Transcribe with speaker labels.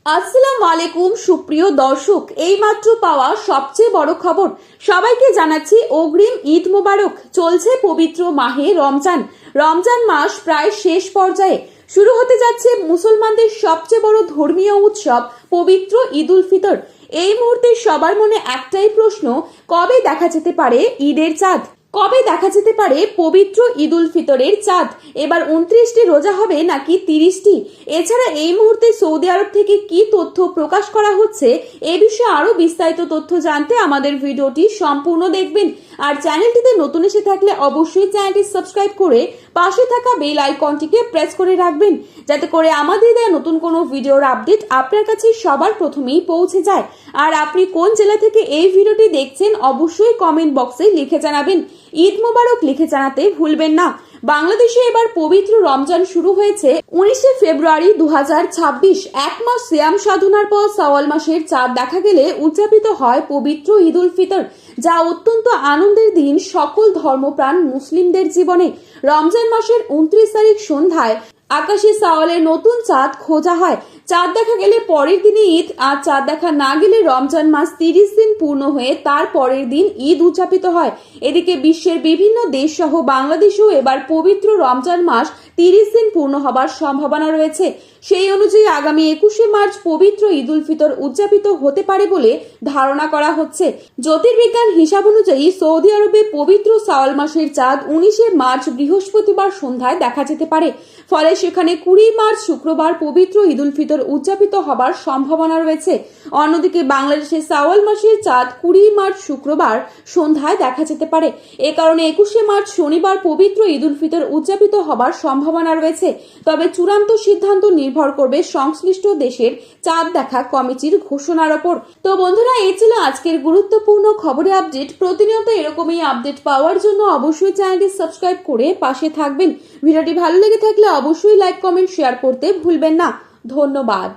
Speaker 1: আসসালামু আলাইকুম সুপ্রিয় দর্শক, এইমাত্র পাওয়া সবচেয়ে বড় খবর। সবাইকে জানাচ্ছি অগ্রিম ঈদ মোবারক। চলছে পবিত্র মাহে রমজান। রমজান মাস প্রায় শেষ পর্যায়ে। শুরু হতে যাচ্ছে মুসলমানদের সবচেয়ে বড় ধর্মীয় উৎসব পবিত্র ঈদ উল ফিতর। এই মুহূর্তে সবার মনে একটাই প্রশ্ন, কবে দেখা যেতে পারে ঈদের চাঁদ? কবে দেখা যেতে পারে পবিত্র ঈদ উল ফিতরের চাঁদ? এবার 29টি রোজা হবে নাকি 30টি? এছাড়া এই মুহূর্তে সৌদি আরব থেকে কি তথ্য প্রকাশ করা হচ্ছে, এ বিষয়ে আরো বিস্তারিত তথ্য জানতে আমাদের ভিডিওটি সম্পূর্ণ দেখবেন। আর চ্যানেলটিতে নতুন এসে থাকলে অবশ্যই চ্যানেলটি সাবস্ক্রাইব করে পাশে থাকা বেল আইকনটিকে প্রেস করে রাখবেন, যাতে করে আমাদের দেওয়া নতুন কোনো ভিডিওর আপডেট আপনার কাছে সবার প্রথমেই পৌঁছে যায়। আর আপনি কোন জেলা থেকে এই ভিডিওটি দেখছেন অবশ্যই কমেন্ট বক্সে লিখে জানাবেন। ঈদ মোবারক লিখে জানাতে ভুলবেন না। বাংলাদেশে এবার পবিত্র রমজান শুরু হয়েছে 19শে ফেব্রুয়ারি 2026। এক মাস সিয়াম সাধনার পর শাওয়াল মাসের চাঁদ দেখা গেলে উদযাপিত হয় পবিত্র ঈদ উল ফিতর, যা অত্যন্ত আনন্দের দিন সকল ধর্মপ্রাণ মুসলিমদের জীবনে। রমজান মাসের 29 তারিখ সন্ধ্যায় আকাশে শাওয়ালের নতুন চাঁদ খোঁজা হয়। চাঁদ দেখা গেলে পরের দিনে ঈদ, আর চাঁদ দেখা না গেলে রমজান মাস 30 দিন পূর্ণ হয়ে তার পরের দিন ঈদ উদযাপিত হয়। এদিকে বিশ্বের বিভিন্ন দেশ সহ বাংলাদেশেও এবার পবিত্র রমজান মাস 30 দিন পূর্ণ হবার সম্ভাবনা রয়েছে। সেই অনুযায়ী আগামী 21শে মার্চ পবিত্র ঈদ উল ফিতর উদযাপিত হতে পারে বলে ধারণা করা হচ্ছে। জ্যোতির্বিজ্ঞান হিসাব অনুযায়ী সৌদি আরবে পবিত্র শাওয়াল মাসের চাঁদ 19শে মার্চ বৃহস্পতিবার সন্ধ্যায় দেখা যেতে পারে। ফলে সেখানে 20 মার্চ শুক্রবার পবিত্র ঈদ উল ফিতর উদযাপিত হবার সম্ভাবনা রয়েছে। অন্যদিকে বাংলাদেশে শাওয়াল মাসের চাঁদ 20 মার্চ শুক্রবার সন্ধ্যায় দেখা যেতে পারে। এ কারণে 21শে মার্চ শনিবার পবিত্র ঈদ উল ফিতর উদযাপিত হবার সম্ভাবনা রয়েছে। তবে চূড়ান্ত সিদ্ধান্ত নির্ভর করবে সংশ্লিষ্ট দেশের চাঁদ দেখা কমিটির ঘোষণার ওপর। তো বন্ধুরা, এই ছিল আজকের গুরুত্বপূর্ণ খবরের আপডেট। প্রতিনিয়ত এরকমই আপডেট পাওয়ার জন্য অবশ্যই চ্যানেলটি সাবস্ক্রাইব করে পাশে থাকবেন। ভিডিওটি ভালো লেগে থাকলে অবশ্যই লাইক, কমেন্ট, শেয়ার করতে ভুলবেন না। ধন্যবাদ।